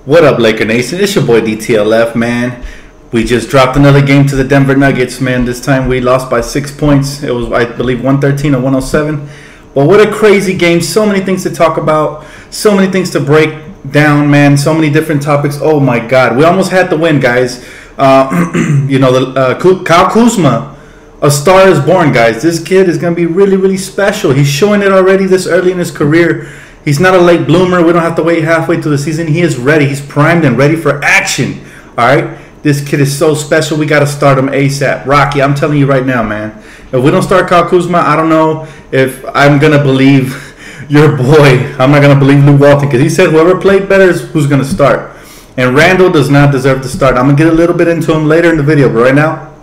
What up, Laker Nation? It's your boy Dtlf, man. We just dropped another game to the Denver Nuggets, man. This time we lost by 6 points. It was, I believe, 113 or 107. But what a crazy game. So many things to talk about. So many things to break down, man. So many different topics. Oh, my God. We almost had the win, guys. Kyle Kuzma, a star is born, guys. This kid is going to be really, really special. He's showing it already this early in his career. He's not a late bloomer. We don't have to wait halfway through the season. He is ready. He's primed and ready for action. All right? This kid is so special. We got to start him ASAP. Rocky, I'm telling you right now, man. If we don't start Kyle Kuzma, I don't know if I'm going to believe your boy. I'm not going to believe Lou Walton because he said whoever played better is who's going to start. And Randall does not deserve to start. I'm going to get a little bit into him later in the video, but right now,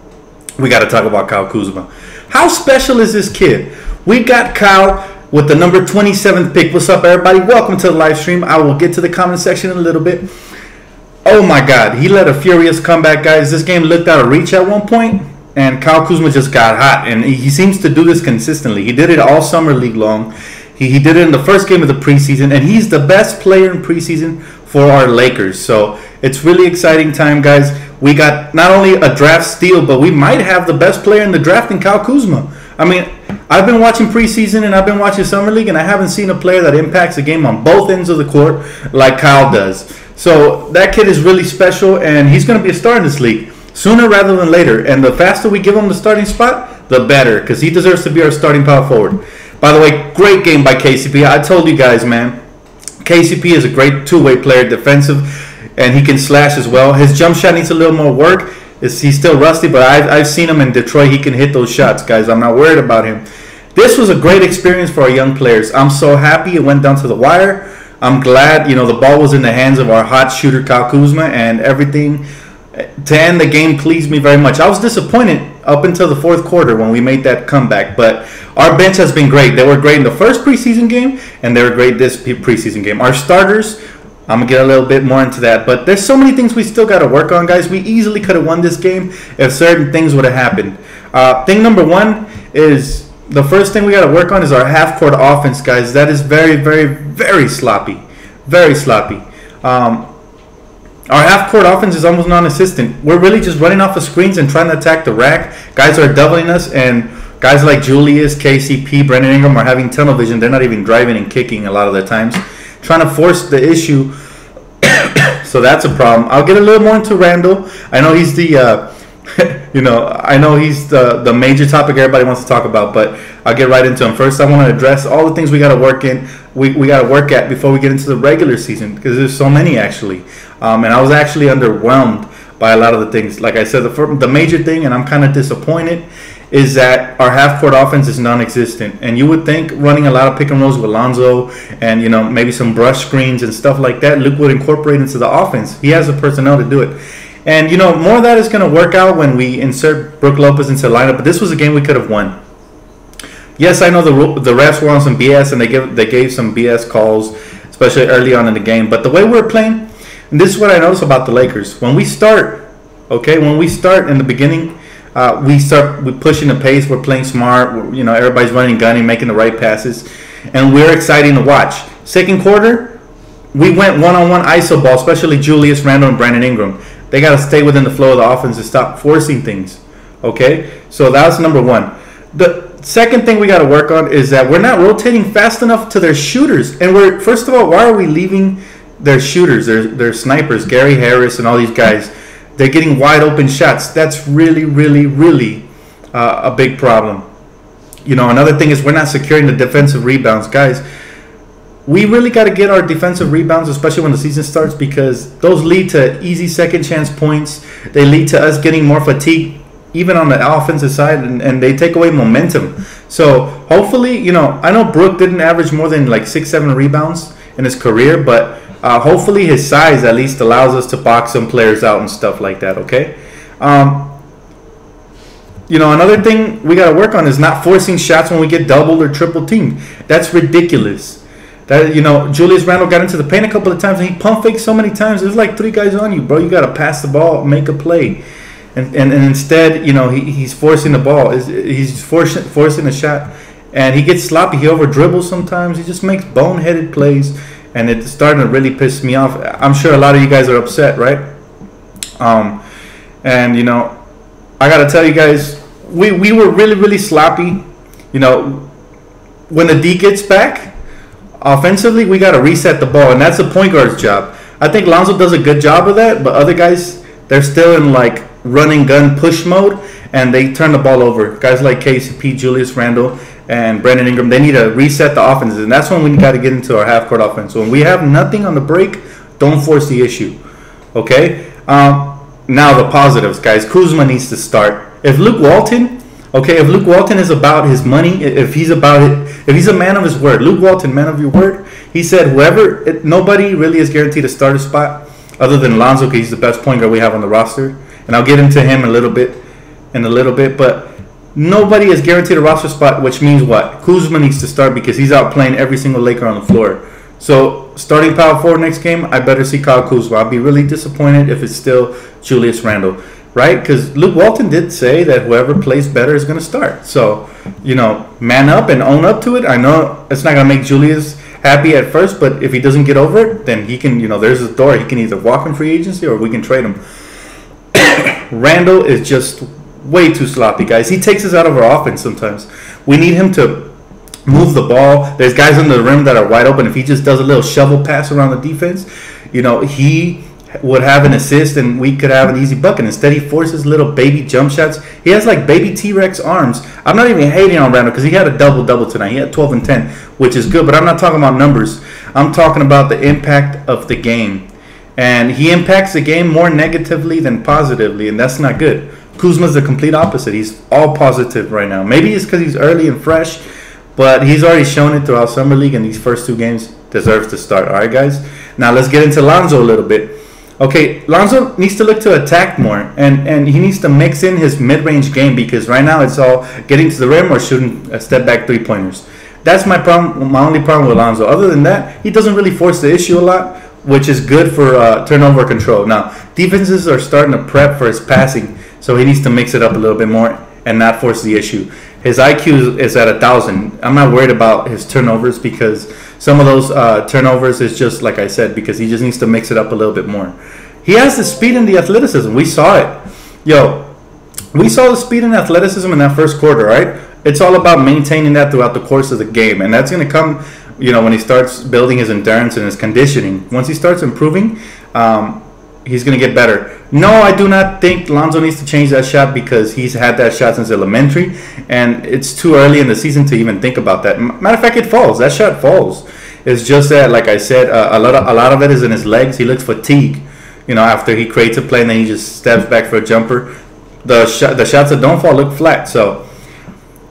we got to talk about Kyle Kuzma. How special is this kid? We got Kyle with the number 27th pick. What's up, everybody? Welcome to the live stream. I will get to the comment section in a little bit. Oh, my God. He led a furious comeback, guys. This game looked out of reach at one point, and Kyle Kuzma just got hot. And he seems to do this consistently. He did it all summer league long. He did it in the first game of the preseason, and he's the best player in preseason for our Lakers. So it's really exciting time, guys. We got not only a draft steal, but we might have the best player in the draft in Kyle Kuzma. I mean, I've been watching preseason and I've been watching summer league, and I haven't seen a player that impacts the game on both ends of the court like Kyle does. So that kid is really special, and he's going to be a star in this league sooner rather than later. And the faster we give him the starting spot, the better, because he deserves to be our starting power forward. By the way, great game by KCP. I told you guys, man, KCP is a great two-way player, defensive, and he can slash as well. His jump shot needs a little more work. He's still rusty, but I've seen him in Detroit. He can hit those shots, guys. I'm not worried about him. This was a great experience for our young players. I'm so happy it went down to the wire. I'm glad, the ball was in the hands of our hot shooter, Kyle Kuzma, and everything to end the game pleased me very much. I was disappointed up until the fourth quarter when we made that comeback, but our bench has been great. They were great in the first preseason game, and they were great this preseason game. Our starters, I'm going to get a little bit more into that, but there's so many things we still got to work on, guys. We easily could have won this game if certain things would have happened. Thing number one is, the first thing we got to work on is our half-court offense, guys. That is very, very, very sloppy. Very sloppy. Our half-court offense is almost non-existent. We're really just running off of screens and trying to attack the rack. Guys are doubling us, and guys like Julius, KCP, Brandon Ingram are having tunnel vision. They're not even driving and kicking a lot of the times. Trying to force the issue. So that's a problem. I'll get a little more into Randall. I know he's the, I know he's the major topic everybody wants to talk about, but I'll get right into him. First, I want to address all the things we got to work in. We got to work at before we get into the regular season, because there's so many actually. And I was actually underwhelmed by a lot of the things. Like I said, the major thing, and I'm kind of disappointed, is that our half-court offense is non-existent. And you would think running a lot of pick and rolls with Lonzo and, maybe some brush screens and stuff like that, Luke would incorporate into the offense. He has the personnel to do it. And, more of that is going to work out when we insert Brook Lopez into the lineup. But this was a game we could have won. Yes, I know the refs were on some BS, and they gave some BS calls, especially early on in the game. But the way we're playing, and this is what I notice about the Lakers. When we start in the beginning, we're pushing the pace. We're playing smart. Everybody's running, gunning, making the right passes, and we're exciting to watch. Second quarter, we went one-on-one ISO ball, especially Julius Randle and Brandon Ingram. They got to stay within the flow of the offense and stop forcing things. Okay, so that's number one. The second thing we got to work on is that we're not rotating fast enough to their shooters. And first of all, why are we leaving their shooters, their snipers, Gary Harris and all these guys? They're getting wide open shots. That's really, really, really a big problem. Another thing is we're not securing the defensive rebounds. Guys, we really got to get our defensive rebounds, especially when the season starts, because those lead to easy second chance points. They lead to us getting more fatigue, even on the offensive side, and they take away momentum. So hopefully, I know Brook didn't average more than like 6-7 rebounds in his career, but hopefully his size at least allows us to box some players out and stuff like that, okay? Another thing we got to work on is not forcing shots when we get doubled or triple teamed. That's ridiculous. Julius Randle got into the paint a couple of times, and he pump faked so many times. There's like 3 guys on you, bro. You got to pass the ball, make a play. And instead, he's forcing the ball. He's forcing a shot, and he gets sloppy. He over dribbles sometimes. He just makes boneheaded plays. and it's starting to really piss me off. I'm sure a lot of you guys are upset, right? And you know, I gotta tell you guys, we were really sloppy. You know, when the D gets back, offensively, we gotta reset the ball, and that's the point guard's job. I think Lonzo does a good job of that, but other guys, they're still in like running gun push mode, and they turn the ball over. Guys like KCP, Julius Randle, and Brandon Ingram, they need to reset the offenses, and that's when we got to get into our half-court offense. So when we have nothing on the break, don't force the issue, okay? Now the positives, guys. Kuzma needs to start. If Luke Walton is about his money, if he's a man of his word, Luke Walton, man of your word, he said nobody really is guaranteed to start a spot other than Lonzo, because he's the best point guard we have on the roster, and I'll get into him in a little bit, but nobody is guaranteed a roster spot, which means what? Kuzma needs to start because he's out playing every single Laker on the floor. So starting power forward next game, I better see Kyle Kuzma. I'll be really disappointed if it's still Julius Randle, right? Because Luke Walton did say that whoever plays better is going to start. So, you know, man up and own up to it. I know it's not going to make Julius happy at first, but if he doesn't get over it, then he can, you know, there's a door. He can either walk in free agency or we can trade him. Randle is just way too sloppy, guys. He takes us out of our offense sometimes. We need him to move the ball. There's guys on the rim that are wide open. If he just does a little shovel pass around the defense, you know, he would have an assist and we could have an easy bucket. Instead, he forces little baby jump shots. He has like baby T-Rex arms. I'm not even hating on Randle because he had a double-double tonight. He had 12 and 10, which is good, but I'm not talking about numbers. I'm talking about the impact of the game. And he impacts the game more negatively than positively, and that's not good. Kuzma's the complete opposite. He's all positive right now. Maybe it's because he's early and fresh, but he's already shown it throughout Summer League, and these first 2 games deserves to start. All right, guys? Now let's get into Lonzo a little bit. Okay, Lonzo needs to look to attack more, and he needs to mix in his mid-range game, because right now it's all getting to the rim or shooting step-back three-pointers. That's my problem. My only problem with Lonzo. Other than that, he doesn't really force the issue a lot, which is good for turnover control. Now, defenses are starting to prep for his passing, so he needs to mix it up a little bit more and not force the issue. His IQ is at 1,000. I'm not worried about his turnovers because some of those turnovers is just, like I said, because he just needs to mix it up a little bit more. He has the speed and the athleticism. We saw it. We saw the speed and athleticism in that first quarter, right? It's all about maintaining that throughout the course of the game, and that's going to come, you know, when he starts building his endurance and his conditioning. Once he starts improving, he's going to get better. No, I do not think Lonzo needs to change that shot because he's had that shot since elementary, and it's too early in the season to even think about that. Matter of fact, it falls. That shot falls. It's just that, like I said, a lot of it is in his legs. He looks fatigued, you know, after he creates a play and then he just steps back for a jumper. The shots that don't fall look flat. So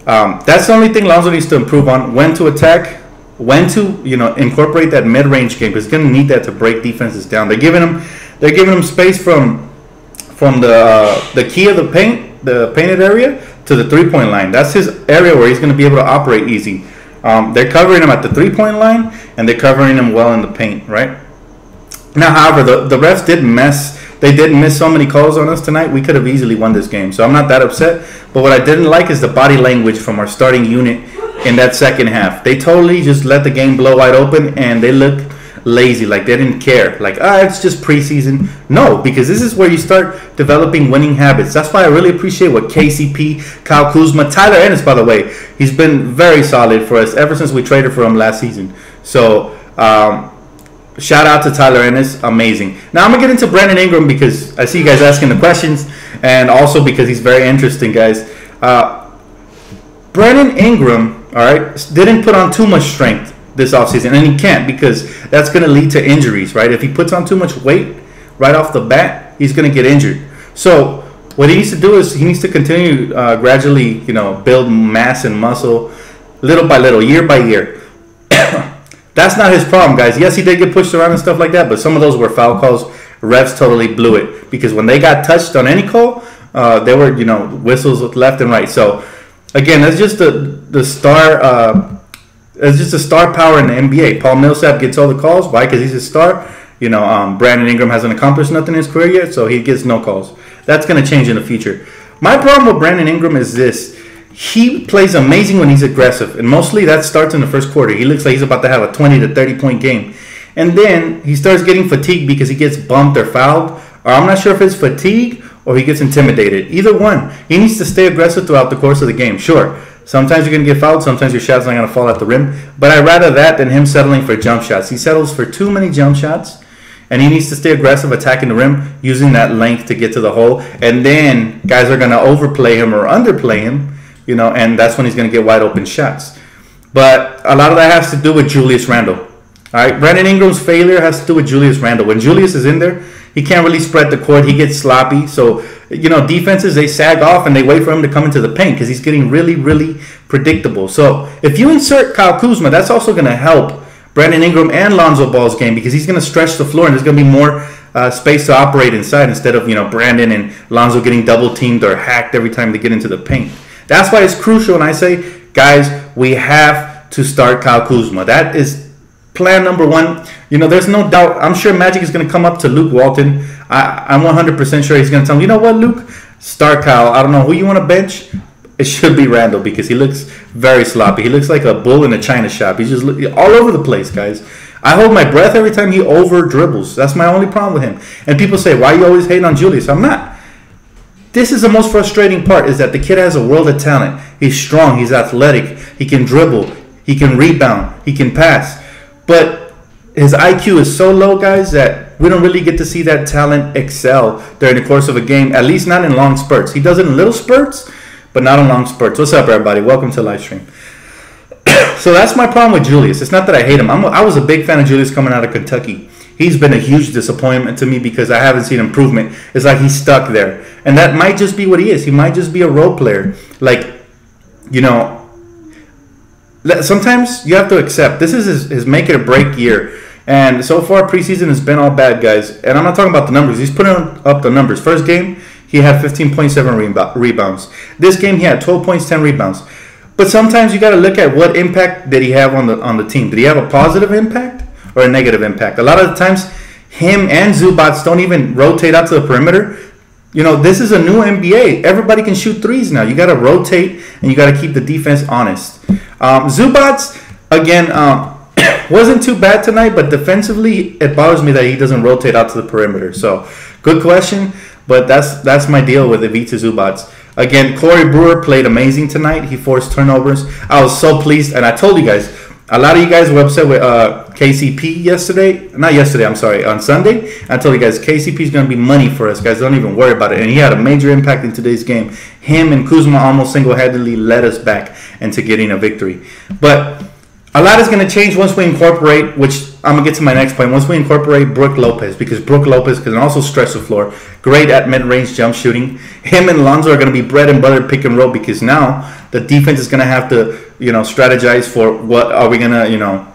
that's the only thing Lonzo needs to improve on: when to attack, when to, you know, incorporate that mid-range game, because he's going to need that to break defenses down. They're giving him space from the key of the painted area to the three-point line. That's his area where he's going to be able to operate easy. They're covering him at the three-point line, and they're covering him well in the paint, right? Now, however, the refs did mess. They did miss so many calls on us tonight. We could have easily won this game, so I'm not that upset. But what I didn't like is the body language from our starting unit in that second half. They totally just let the game blow wide open, and they looked lazy, like they didn't care. Like, it's just preseason. No, because this is where you start developing winning habits. That's why I really appreciate what KCP, Kyle Kuzma, Tyler Ennis, by the way, he's been very solid for us ever since we traded for him last season. So, shout out to Tyler Ennis, amazing. Now I'm gonna get into Brandon Ingram because I see you guys asking the questions, and also because he's very interesting, guys. Brandon Ingram, all right, didn't put on too much strength this offseason, and he can't, because that's going to lead to injuries, right? If he puts on too much weight right off the bat, he's going to get injured. So what he needs to do is he needs to continue gradually, you know, build mass and muscle little by little, year by year. That's not his problem, guys. Yes, he did get pushed around and stuff like that, but some of those were foul calls. Refs totally blew it, because when they got touched on any call, there were, you know, whistles left and right. So again, that's just the star. It's just a star power in the NBA. Paul Millsap gets all the calls. Why? Because he's a star. You know, Brandon Ingram hasn't accomplished nothing in his career yet, so he gets no calls. That's going to change in the future. My problem with Brandon Ingram is this. He plays amazing when he's aggressive, and mostly that starts in the first quarter. He looks like he's about to have a 20 to 30 point game. And then he starts getting fatigued because he gets bumped or fouled. Or I'm not sure if it's fatigue or he gets intimidated. Either one. He needs to stay aggressive throughout the course of the game. Sure, sometimes you're going to get fouled. Sometimes your shot's not going to fall at the rim. But I'd rather that than him settling for jump shots. He settles for too many jump shots. And he needs to stay aggressive, attacking the rim, using that length to get to the hole. And then guys are going to overplay him or underplay him, and that's when he's going to get wide open shots. But a lot of that has to do with Julius Randle. All right, Brandon Ingram's failure has to do with Julius Randle. When Julius is in there, he can't really spread the court. He gets sloppy. So, defenses, they sag off and they wait for him to come into the paint because he's getting really, really predictable. So if you insert Kyle Kuzma, that's also going to help Brandon Ingram and Lonzo Ball's game because he's going to stretch the floor and there's going to be more space to operate inside instead of, Brandon and Lonzo getting double teamed or hacked every time they get into the paint. That's why it's crucial. And I say, guys, we have to start Kyle Kuzma. That is plan number one. There's no doubt. I'm sure Magic is going to come up to Luke Walton. I'm 100% sure he's going to tell him, you know what, Luke? Start Kyle. I don't know who you want to bench. It should be Randall because he looks very sloppy. He looks like a bull in a china shop. He's just all over the place, guys. I hold my breath every time he over dribbles. That's my only problem with him. And people say, why are you always hating on Julius? I'm not. This is the most frustrating part is that the kid has a world of talent. He's strong. He's athletic. He can dribble. He can rebound. He can pass. But his IQ is so low, guys, that we don't really get to see that talent excel during the course of a game, at least not in long spurts. He does it in little spurts, but not in long spurts. What's up, everybody? Welcome to the live stream. So that's my problem with Julius. It's not that I hate him. I was a big fan of Julius coming out of Kentucky. He's been a huge disappointment to me because I haven't seen improvement. It's like he's stuck there. And that might just be what he is. He might just be a role player. Sometimes you have to accept this is his make it or break year. And so far, preseason has been all bad, guys. And I'm not talking about the numbers. He's putting up the numbers. First game, he had 15.7 rebounds. This game, he had 12 points, 10 rebounds. But sometimes you got to look at what impact did he have on the team. Did he have a positive impact or a negative impact? A lot of the times, him and Zubats don't even rotate out to the perimeter. This is a new NBA. Everybody can shoot threes now. You got to rotate and you got to keep the defense honest. Zubats, again, wasn't too bad tonight, but defensively, it bothers me that he doesn't rotate out to the perimeter. So, good question, but that's my deal with Ivica Zubats. Again, Corey Brewer played amazing tonight. He forced turnovers. I was so pleased, and I told you guys, a lot of you guys were upset with KCP yesterday. Not yesterday, I'm sorry, on Sunday. I told you guys, KCP is going to be money for us, guys. Don't even worry about it. And he had a major impact in today's game. Him and Kuzma almost single-handedly led us back into getting a victory. But a lot is going to change once we incorporate, which I'm going to get to my next point, once we incorporate Brook Lopez, because Brook Lopez can also stretch the floor. Great at mid-range jump shooting. Him and Lonzo are going to be bread and butter pick and roll because now the defense is going to have to, strategize for what are we going to,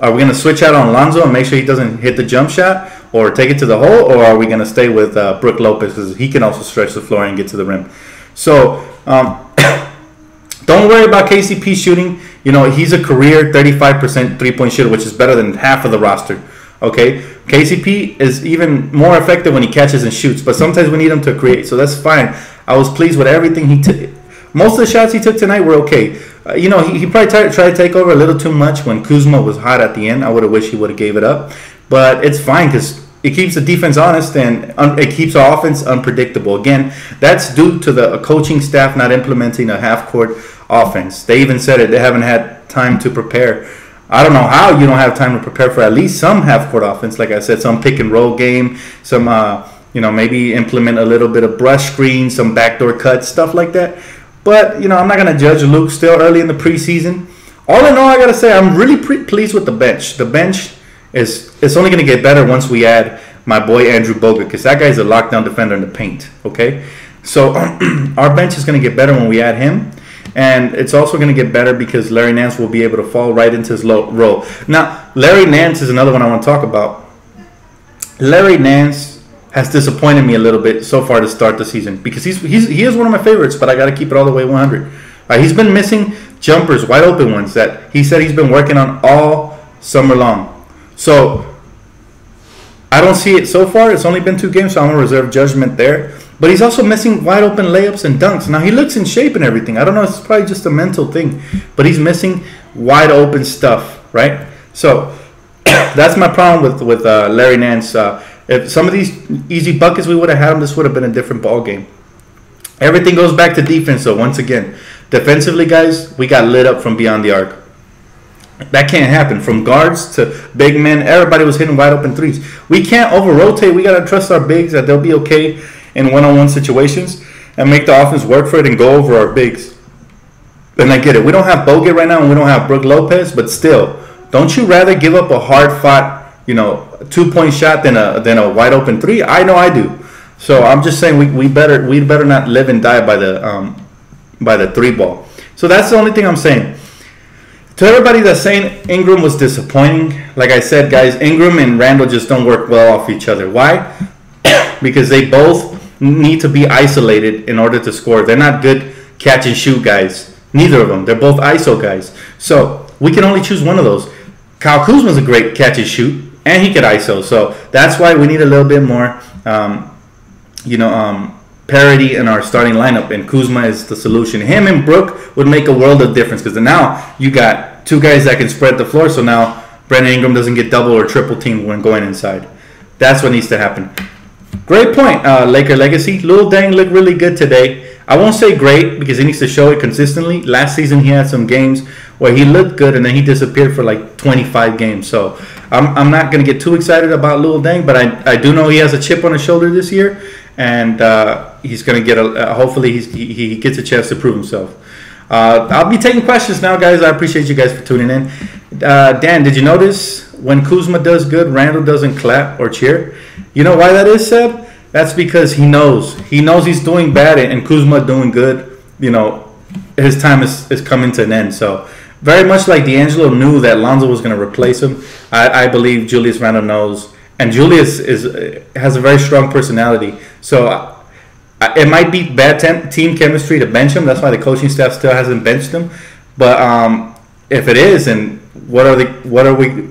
are we going to switch out on Lonzo and make sure he doesn't hit the jump shot or take it to the hole, or are we going to stay with Brook Lopez because he can also stretch the floor and get to the rim. So, don't worry about KCP shooting. He's a career 35% three-point shooter, which is better than half of the roster. Okay? KCP is even more effective when he catches and shoots, but sometimes we need him to create, so that's fine. I was pleased with everything he took. Most of the shots he took tonight were okay. He probably tried to take over a little too much when Kuzma was hot at the end. I would have wished he would have gave it up. But it's fine because it keeps the defense honest and it keeps our offense unpredictable. Again, that's due to the coaching staff not implementing a half-court offense. They even said it. They haven't had time to prepare. I don't know how you don't have time to prepare for at least some half-court offense. Like I said, some pick-and-roll game, some, maybe implement a little bit of brush screen, some backdoor cuts, stuff like that. But, I'm not going to judge Luke still early in the preseason. All in all, I got to say, I'm really pleased with the bench. The bench it's only going to get better once we add my boy Andrew Bogut because that guy's a lockdown defender in the paint, okay? So our bench is going to get better when we add him. And it's also going to get better because Larry Nance will be able to fall right into his role. Now, Larry Nance is another one I want to talk about. Larry Nance has disappointed me a little bit so far to start the season because he is one of my favorites, but I got to keep it all the way 100. He's been missing jumpers, wide open ones that he said he's been working on all summer long. So I don't see it so far. It's only been 2 games, so I'm going to reserve judgment there. But he's also missing wide open layups and dunks. Now, he looks in shape and everything. I don't know. It's probably just a mental thing. But he's missing wide open stuff, right? So That's my problem with Larry Nance. If some of these easy buckets we would have had him, this would have been a different ball game. Everything goes back to defense. So once again, defensively, guys, we got lit up from beyond the arc. That can't happen. From guards to big men, everybody was hitting wide open threes. We can't over-rotate. We got to trust our bigs that they'll be okay in one-on-one situations and make the offense work for it and go over our bigs. And I get it. We don't have Bogut right now and we don't have Brook Lopez, but still, don't you rather give up a hard-fought, 2-point shot than a wide-open three? I know I do. So I'm just saying we better not live and die by the three ball. So that's the only thing I'm saying. To everybody that's saying Ingram was disappointing, like I said, guys, Ingram and Randall just don't work well off each other. Why? Because they both need to be isolated in order to score. They're not good catch and shoot guys. Neither of them. They're both ISO guys. So we can only choose one of those. Kyle Kuzma's a great catch and shoot, and he could ISO. So that's why we need a little bit more, parity in our starting lineup, and Kuzma is the solution. Him and Brook would make a world of difference because now you got two guys that can spread the floor, so now Brandon Ingram doesn't get double or triple teamed when going inside. That's what needs to happen. Great point, Laker Legacy. Lil Deng looked really good today. I won't say great because he needs to show it consistently. Last season he had some games where he looked good and then he disappeared for like 25 games. So I'm not going to get too excited about Lil Deng, but I do know he has a chip on his shoulder this year. And he's going to get hopefully he gets a chance to prove himself. I'll be taking questions now, guys. I appreciate you guys for tuning in. Dan, did you notice when Kuzma does good, Randall doesn't clap or cheer? You know why that is, Seb? That's because he knows he's doing bad and Kuzma doing good. His time is coming to an end. So very much like D'Angelo knew that Lonzo was going to replace him, I believe Julius Randle knows. And Julius has a very strong personality. So it might be bad team chemistry to bench him. That's why the coaching staff still hasn't benched him. But if it is, and what are we?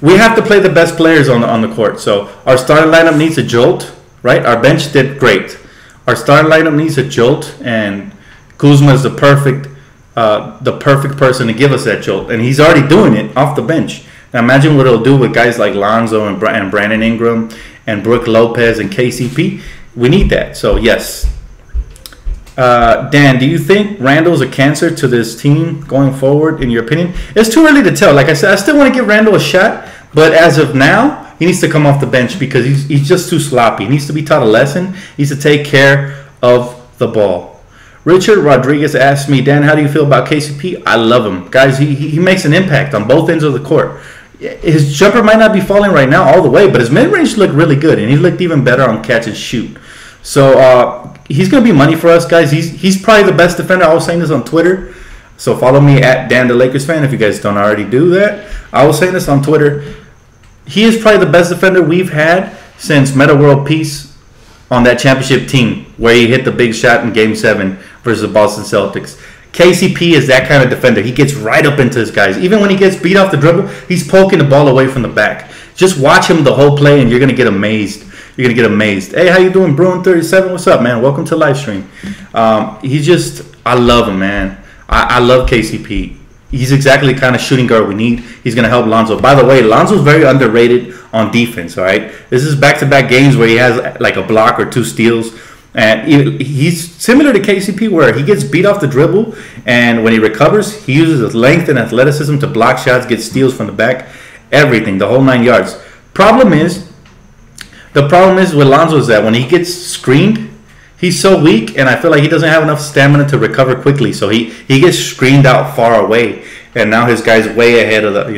We have to play the best players on the court. So our starting lineup needs a jolt, right? Our bench did great. Our starting lineup needs a jolt, and Kuzma is the perfect person to give us that jolt, and he's already doing it off the bench. Now imagine what it'll do with guys like Lonzo and Brandon Ingram and Brook Lopez and KCP. We need that. So yes. Dan, do you think Randall's a cancer to this team going forward, in your opinion? It's too early to tell. Like I said, I still want to give Randall a shot, but as of now, he needs to come off the bench because he's just too sloppy. He needs to be taught a lesson. He needs to take care of the ball. Richard Rodriguez asked me, Dan, how do you feel about KCP? I love him. Guys, he makes an impact on both ends of the court. His jumper might not be falling right now all the way, but his mid-range looked really good, and he looked even better on catch and shoot. So he's going to be money for us, guys. He's probably the best defender. I was saying this on Twitter. So follow me at Dan the Lakers fan if you guys don't already do that. I was saying this on Twitter. He is probably the best defender we've had since Meta World Peace on that championship team where he hit the big shot in Game 7 versus the Boston Celtics. KCP is that kind of defender. He gets right up into his guys. Even when he gets beat off the dribble, he's poking the ball away from the back. Just watch him the whole play, and you're going to get amazed. You're going to get amazed. Hey, how you doing, Bruin37? What's up, man? Welcome to live stream. I love him, man. I love KCP. He's exactly the kind of shooting guard we need. He's going to help Lonzo. By the way, Lonzo's very underrated on defense, all right? This is back-to-back games where he has like a block or 2 steals. And he's similar to KCP where he gets beat off the dribble, and when he recovers, he uses his length and athleticism to block shots, get steals from the back, everything, the whole 9 yards. The problem is with Lonzo is that when he gets screened, he's so weak, and I feel like he doesn't have enough stamina to recover quickly. So he gets screened out far away, and now his guy's way ahead of the,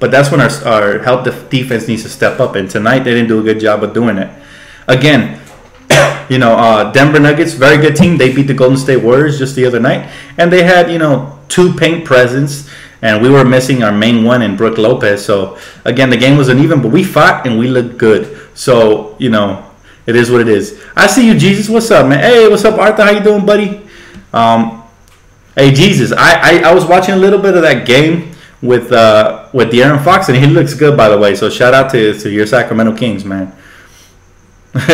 But that's when our help defense needs to step up, and tonight they didn't do a good job of doing it. Again, Denver Nuggets, very good team. They beat the Golden State Warriors just the other night, and they had 2 paint presence, and we were missing our main one in Brook Lopez. So again, the game was uneven, but we fought and we looked good. So it is what it is. I see you, Jesus. What's up, man? Hey, what's up, Arthur? How you doing, buddy? Hey, Jesus. I was watching a little bit of that game with De'Aaron Fox, and he looks good, by the way. So shout out to your Sacramento Kings, man.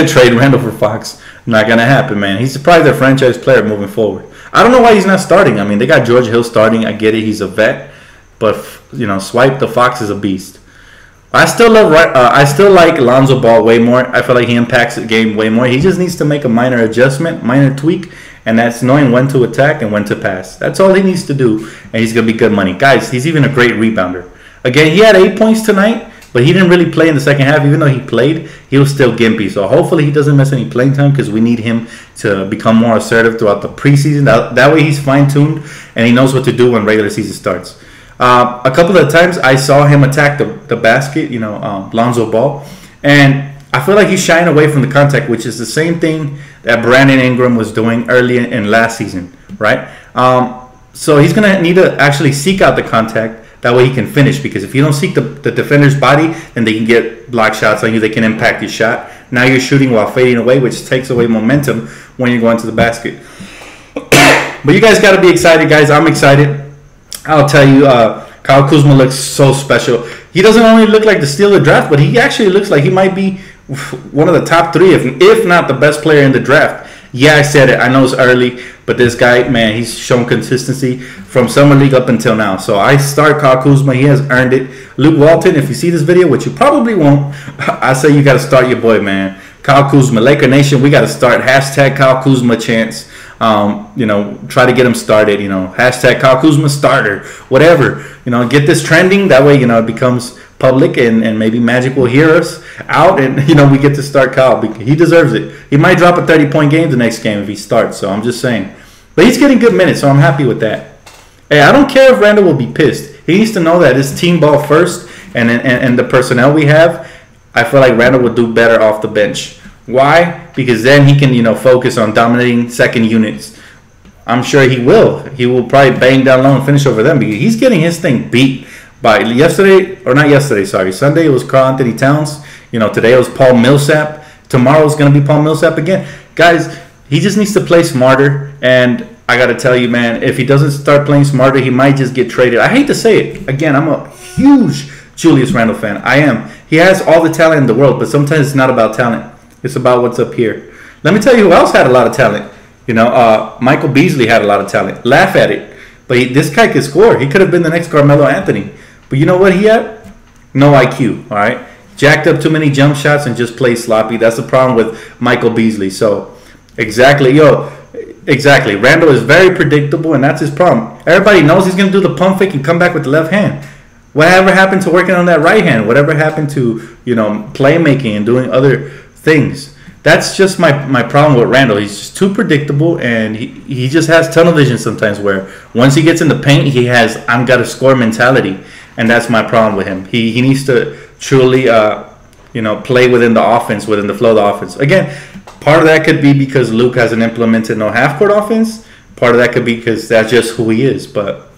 Trade Randall for Fox. Not going to happen, man. He's probably their franchise player moving forward. I don't know why he's not starting. I mean, they got George Hill starting. I get it. He's a vet. But, Swipe the Fox is a beast. I still like Lonzo Ball way more. I feel like he impacts the game way more. He just needs to make a minor adjustment, minor tweak, and that's knowing when to attack and when to pass. That's all he needs to do, and he's gonna be good money, guys. He's even a great rebounder. Again, he had 8 points tonight, but he didn't really play in the second half. Even though he played, he was still gimpy. So hopefully he doesn't miss any playing time because we need him to become more assertive throughout the preseason. That way he's fine-tuned and he knows what to do when regular season starts. A couple of times I saw him attack the basket, Lonzo Ball, and I feel like he's shying away from the contact, which is the same thing that Brandon Ingram was doing early in last season, right? So he's going to need to actually seek out the contact. That way he can finish, because if you don't seek the defender's body, then they can get block shots on you. They can impact your shot. Now you're shooting while fading away, which takes away momentum when you're going to the basket. But you guys got to be excited, guys. I'm excited. I'll tell you, Kyle Kuzma looks so special. He doesn't only look like the steal of the draft, but he actually looks like he might be one of the top 3, if not the best player in the draft. Yeah, I said it. I know it's early, but this guy, man, he's shown consistency from Summer League up until now. So I start Kyle Kuzma. He has earned it. Luke Walton, if you see this video, which you probably won't, I say you got to start your boy, man. Kyle Kuzma. Laker Nation, we got to start. Hashtag Kyle Kuzma chants. Try to get him started. Hashtag Kyle Kuzma starter. Whatever. Get this trending. That way, it becomes public, and maybe Magic will hear us out, and we get to start Kyle because he deserves it. He might drop a 30-point game the next game if he starts, so I'm just saying. But he's getting good minutes, so I'm happy with that. Hey, I don't care if Randall will be pissed. He needs to know that it's team ball first, and the personnel we have, I feel like Randall will do better off the bench. Why? Because then he can focus on dominating second units. I'm sure he will. He will probably bang down low and finish over them because he's getting his thing beat. Sunday it was Karl Anthony Towns. Today it was Paul Millsap. Tomorrow is going to be Paul Millsap again. Guys, he just needs to play smarter. And I got to tell you, man, if he doesn't start playing smarter, he might just get traded. I hate to say it. Again, I'm a huge Julius Randle fan. I am. He has all the talent in the world, but sometimes it's not about talent. It's about what's up here. Let me tell you who else had a lot of talent. Michael Beasley had a lot of talent. Laugh at it. But this guy could score. He could have been the next Carmelo Anthony. But you know what he had? No IQ, all right? Jacked up too many jump shots and just played sloppy. That's the problem with Michael Beasley. So, exactly. Randall is very predictable, and that's his problem. Everybody knows he's going to do the pump fake and come back with the left hand. Whatever happened to working on that right hand? Whatever happened to, playmaking and doing other things? That's just my problem with Randall. He's just too predictable, and he just has tunnel vision sometimes where once he gets in the paint, he has I'm got to score mentality. And that's my problem with him. He needs to truly, play within the offense, within the flow of the offense. Again, part of that could be because Luke hasn't implemented no half-court offense. Part of that could be because that's just who he is. But,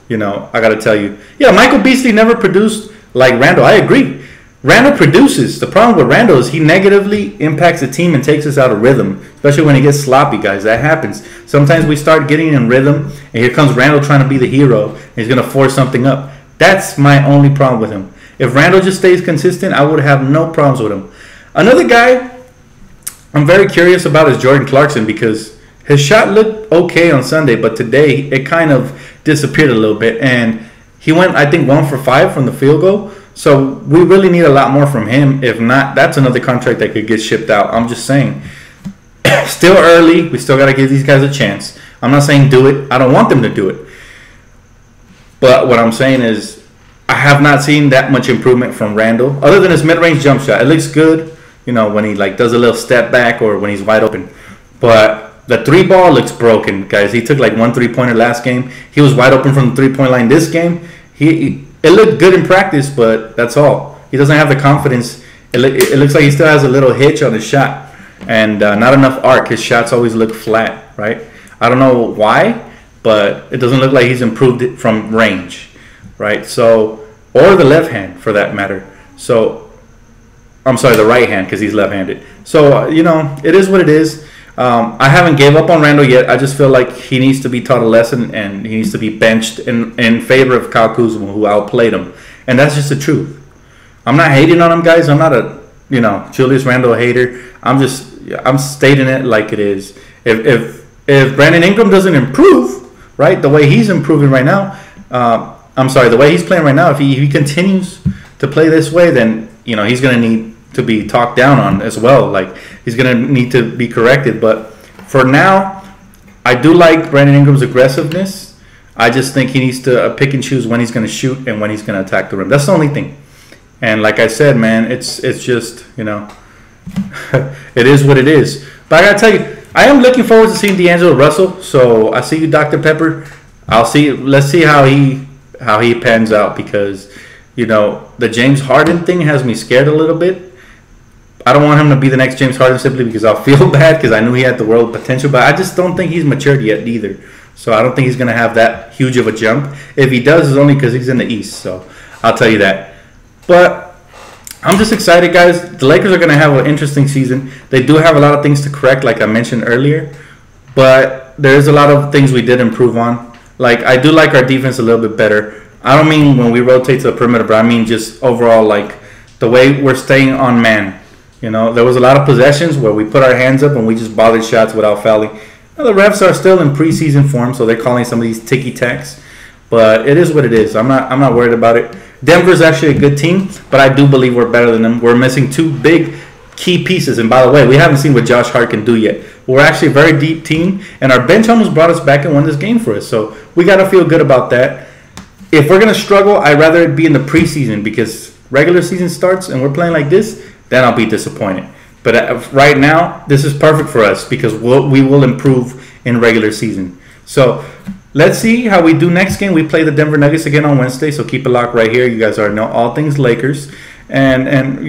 I got to tell you. Yeah, Michael Beasley never produced like Randall. I agree. Randall produces. The problem with Randall is he negatively impacts the team and takes us out of rhythm, especially when he gets sloppy, guys. That happens. Sometimes we start getting in rhythm, and here comes Randall trying to be the hero, and he's going to force something up. That's my only problem with him. If Randall just stays consistent, I would have no problems with him. Another guy I'm very curious about is Jordan Clarkson because his shot looked okay on Sunday, but today it kind of disappeared a little bit. And he went, I think, 1 for 5 from the field goal. So we really need a lot more from him. If not, that's another contract that could get shipped out. I'm just saying. Still early. We still got to give these guys a chance. I'm not saying do it. I don't want them to do it. But what I'm saying is I have not seen that much improvement from Randall. Other than his mid-range jump shot. It looks good, when he does a little step back or when he's wide open. But the 3-ball looks broken, guys. He took 1 3-pointer last game. He was wide open from the 3-point line this game. It looked good in practice, but that's all. He doesn't have the confidence. It looks like he still has a little hitch on his shot. And not enough arc. His shots always look flat, right? I don't know why. But it doesn't look like he's improved it from range, right? So, or the left hand for that matter. So, I'm sorry, the right hand because he's left-handed. So, it is what it is. I haven't gave up on Randall yet. I just feel like he needs to be taught a lesson and he needs to be benched in favor of Kyle Kuzma, who outplayed him. And that's just the truth. I'm not hating on him, guys. I'm not a, Julius Randle hater. I'm stating it like it is. If Brandon Ingram doesn't improve, right, the way he's improving right now, the way he's playing right now, if he continues to play this way, then he's going to need to be talked down on as well. Like, he's going to need to be corrected. But for now, I do like Brandon Ingram's aggressiveness. I just think he needs to pick and choose when he's going to shoot and when he's going to attack the rim. That's the only thing. And like I said, man, it's just, it is what it is. But I got to tell you, I am looking forward to seeing D'Angelo Russell. So I see you, Dr. Pepper. Let's see how he pans out, because, the James Harden thing has me scared a little bit. I don't want him to be the next James Harden simply because I'll feel bad, because I knew he had the world potential, but I just don't think he's matured yet either. So I don't think he's going to have that huge of a jump. If he does, it's only because he's in the East. So I'll tell you that. But I'm just excited, guys. The Lakers are going to have an interesting season. They do have a lot of things to correct, like I mentioned earlier. But there's a lot of things we did improve on. Like, I do like our defense a little bit better. I don't mean when we rotate to the perimeter, but I mean just overall, like, the way we're staying on man. There was a lot of possessions where we put our hands up and we just bothered shots without fouling. Now, the refs are still in preseason form, so they're calling some of these ticky-tacks. But it is what it is. I'm not worried about it. Denver's actually a good team, but I do believe we're better than them. We're missing two big key pieces. And by the way, we haven't seen what Josh Hart can do yet. We're actually a very deep team, and our bench almost brought us back and won this game for us. So we got to feel good about that. If we're going to struggle, I'd rather it be in the preseason, because regular season starts and we're playing like this, then I'll be disappointed. But right now, this is perfect for us, because we will improve in regular season. So let's see how we do next game. We play the Denver Nuggets again on Wednesday, so keep it locked right here. You guys already know all things Lakers. And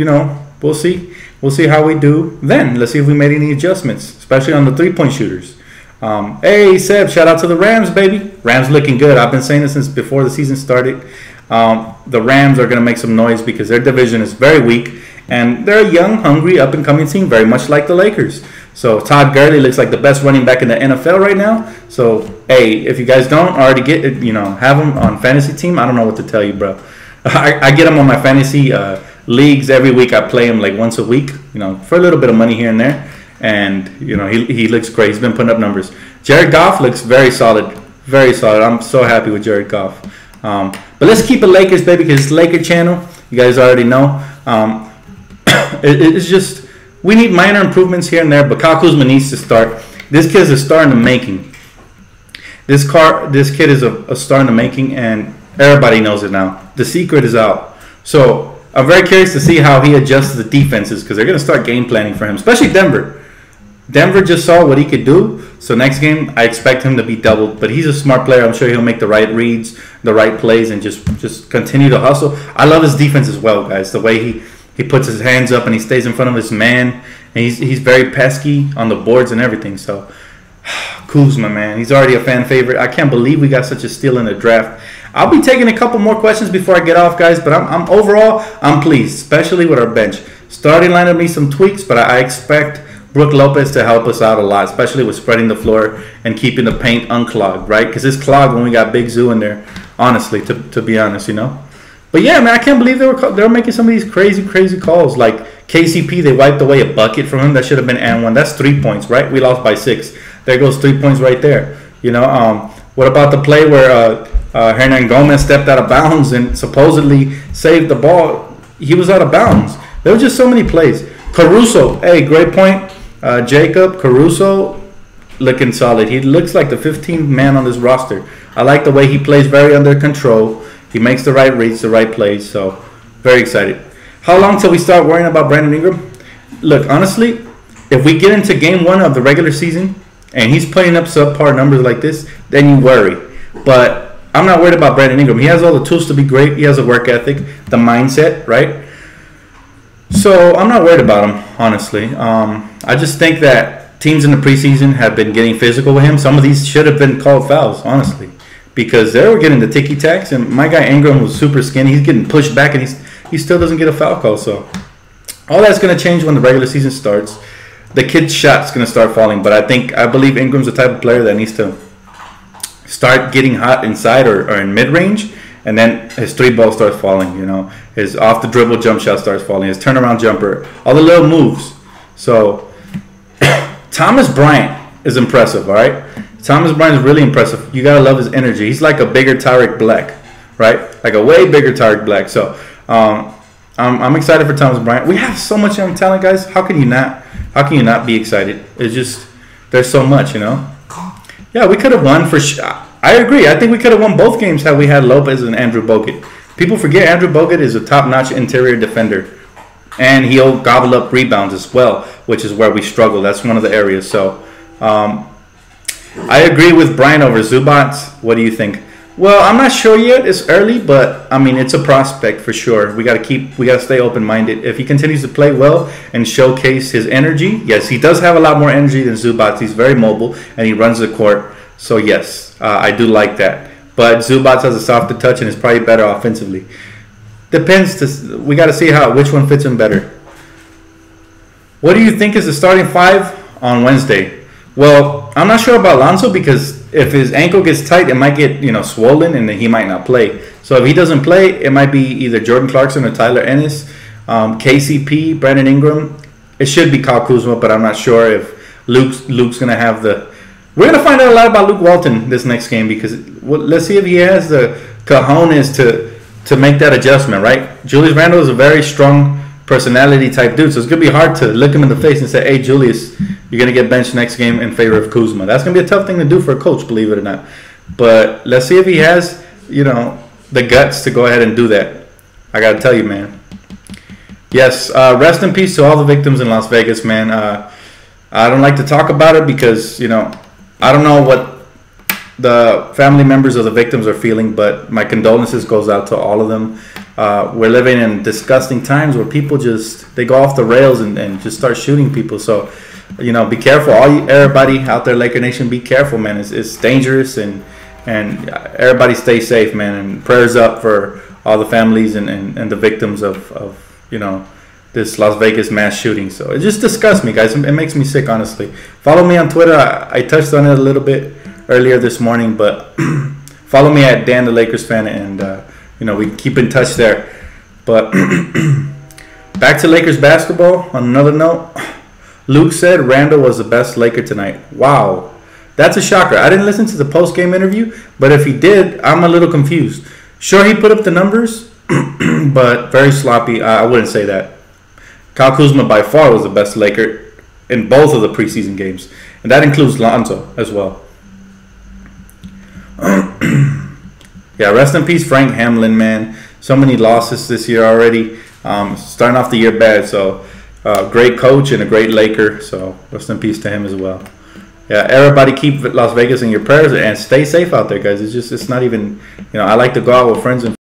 we'll see. We'll see how we do then. Let's see if we made any adjustments, especially on the three-point shooters. Hey, Seb, shout out to the Rams, baby. Rams looking good. I've been saying this since before the season started. The Rams are going to make some noise because their division is very weak. And they're a young, hungry, up-and-coming team, very much like the Lakers. So Todd Gurley looks like the best running back in the NFL right now. So, hey, if you guys don't already get it, have him on fantasy team, I don't know what to tell you, bro. I get him on my fantasy leagues every week. I play him like once a week, for a little bit of money here and there. And, he looks great. He's been putting up numbers. Jared Goff looks very solid. Very solid. I'm so happy with Jared Goff. But let's keep it Lakers, baby, because it's Laker channel. You guys already know. It's just, we need minor improvements here and there, but Kyle Kuzma needs to start. This kid is a star in the making. This kid is a star in the making, and everybody knows it now. The secret is out. So I'm very curious to see how he adjusts the defenses, because they're going to start game planning for him, especially Denver. Denver just saw what he could do, so next game I expect him to be doubled. But he's a smart player. I'm sure he'll make the right reads, the right plays, and just continue to hustle. I love his defense as well, guys. The way he puts his hands up and he stays in front of his man, and he's very pesky on the boards and everything. So Kuzma, man, he's already a fan favorite. I can't believe we got such a steal in the draft. I'll be taking a couple more questions before I get off, guys, but I'm overall pleased, especially with our bench. Starting lineup needs some tweaks, but I expect Brook Lopez to help us out a lot, especially with spreading the floor and keeping the paint unclogged, right? Because it's clogged when we got Big Zoo in there, honestly, to be honest, But yeah, man, I can't believe they were making some of these crazy calls. Like KCP, they wiped away a bucket from him. That should have been and one. That's 3 points, right? We lost by 6. There goes 3 points right there. What about the play where Hernan Gomez stepped out of bounds and supposedly saved the ball? He was out of bounds. There were just so many plays. Caruso, hey, great point. Jacob Caruso looking solid. He looks like the 15th man on this roster. I like the way he plays, very under control. He makes the right reads, the right plays. So, very excited. How long till we start worrying about Brandon Ingram? Look, honestly, if we get into game 1 of the regular season and he's putting up subpar numbers like this, then you worry. But I'm not worried about Brandon Ingram. He has all the tools to be great. He has a work ethic, the mindset, right? So I'm not worried about him, honestly. I just think that teams in the preseason have been getting physical with him. Some of these should have been called fouls, honestly, because they were getting the ticky-tacks, and my guy Ingram was super skinny. He's getting pushed back, and he still doesn't get a foul call. So all that's going to change when the regular season starts. The kid's shot's going to start falling, but I believe Ingram's the type of player that needs to start getting hot inside or in mid-range, and then his 3-ball starts falling, His off-the-dribble jump shot starts falling. His turnaround jumper, all the little moves. So Thomas Bryant is impressive, all right? Thomas Bryant is really impressive. You got to love his energy. He's like a bigger Tyreek Black, right? Like a way bigger Tyreek Black. So I'm excited for Thomas Bryant. We have so much young talent, guys. How can you not? How can you not be excited? It's just there's so much, you know. Yeah, we could have won for sure. I agree. I think we could have won both games had we had Lopez and Andrew Bogut. People forget Andrew Bogut is a top-notch interior defender, and he'll gobble up rebounds as well, which is where we struggle. That's one of the areas. So I agree with Bryant over Zubac. What do you think? Well, I'm not sure yet. It's early, but I mean, it's a prospect for sure. We got to stay open-minded. If he continues to play well and showcase his energy, yes, he does have a lot more energy than Zubac. He's very mobile and he runs the court. So yes, I do like that. But Zubac has a softer touch and is probably better offensively. Depends. We got to see which one fits him better. What do you think is the starting five on Wednesday? Well, I'm not sure about Lonzo because if his ankle gets tight, it might get swollen and then he might not play. So if he doesn't play, it might be either Jordan Clarkson or Tyler Ennis, KCP, Brandon Ingram. It should be Kyle Kuzma, but I'm not sure if Luke's gonna have the. We're gonna find out a lot about Luke Walton this next game because let's see if he has the cojones to make that adjustment. Right, Julius Randle is a very strong personality type dude, so it's gonna be hard to look him in the face and say, "Hey, Julius, you're gonna get benched next game in favor of Kuzma." That's gonna be a tough thing to do for a coach, believe it or not. But let's see if he has, the guts to go ahead and do that. I gotta tell you, man. Yes, rest in peace to all the victims in Las Vegas, man. I don't like to talk about it because I don't know what the family members of the victims are feeling, but my condolences goes out to all of them. We're living in disgusting times where people they go off the rails and just start shooting people. So, be careful. Everybody out there, Laker Nation, be careful, man. It's dangerous, and everybody stay safe, man. And prayers up for all the families and the victims of this Las Vegas mass shooting. So it just disgusts me, guys. It makes me sick, honestly. Follow me on Twitter. I touched on it a little bit earlier this morning, but follow me at Dan the Lakers fan, and we keep in touch there. But back to Lakers basketball. On another note, Luke said Randall was the best Laker tonight. Wow, that's a shocker. I didn't listen to the post-game interview, but if he did, I'm a little confused. Sure, he put up the numbers, but very sloppy. I wouldn't say that. Kyle Kuzma by far was the best Laker in both of the preseason games, and that includes Lonzo as well. Yeah, rest in peace, Frank Hamlin, man. So many losses this year already. Starting off the year bad. So, great coach and a great Laker. So, rest in peace to him as well. Yeah, everybody keep Las Vegas in your prayers and stay safe out there, guys. It's not even, I like to go out with friends and.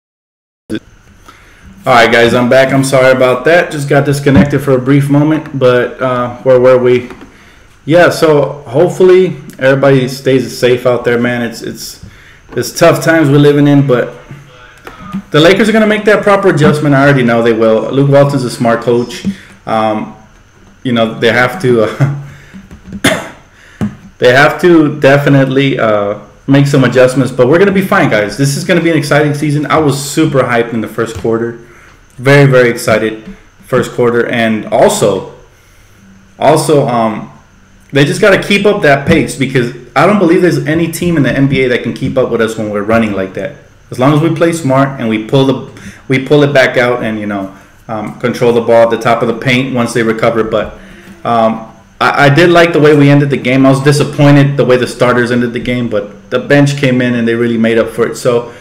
All right, guys, I'm back. I'm sorry about that. Just got disconnected for a brief moment, but where were we? Yeah, so hopefully everybody stays safe out there, man. It's tough times we're living in, but the Lakers are going to make that proper adjustment. I already know they will. Luke Walton's a smart coach. They have to they have to definitely make some adjustments, but we're going to be fine, guys. This is going to be an exciting season. I was super hyped in the first quarter. Very, very excited first quarter. And also they just got to keep up that pace because I don't believe there's any team in the NBA that can keep up with us when we're running like that. As long as we play smart and we pull it back out and control the ball at the top of the paint once they recover. But I did like the way we ended the game. I was disappointed the way the starters ended the game, but the bench came in and they really made up for it. So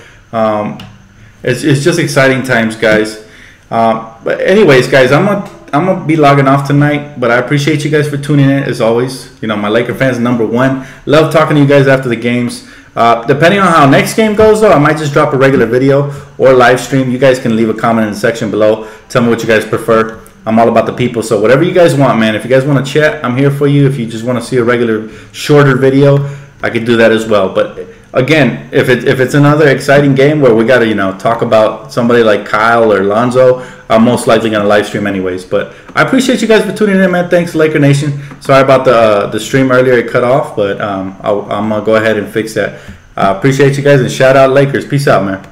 it's just exciting times, guys. But anyways, guys, I'm gonna be logging off tonight, but I appreciate you guys for tuning in as always. My Laker fans #1. Love talking to you guys after the games. Depending on how next game goes, though, I might just drop a regular video or live stream. You guys can leave a comment in the section below. Tell me what you guys prefer. I'm all about the people, so whatever you guys want, man. If you guys want to chat, I'm here for you. If you just want to see a regular, shorter video, I could do that as well. But again, if it's another exciting game where we got to talk about somebody like Kyle or Lonzo, I'm most likely going to live stream anyways. But I appreciate you guys for tuning in, man. Thanks, Laker Nation. Sorry about the stream earlier, it cut off, but I'm going to go ahead and fix that. Appreciate you guys, and shout out Lakers. Peace out, man.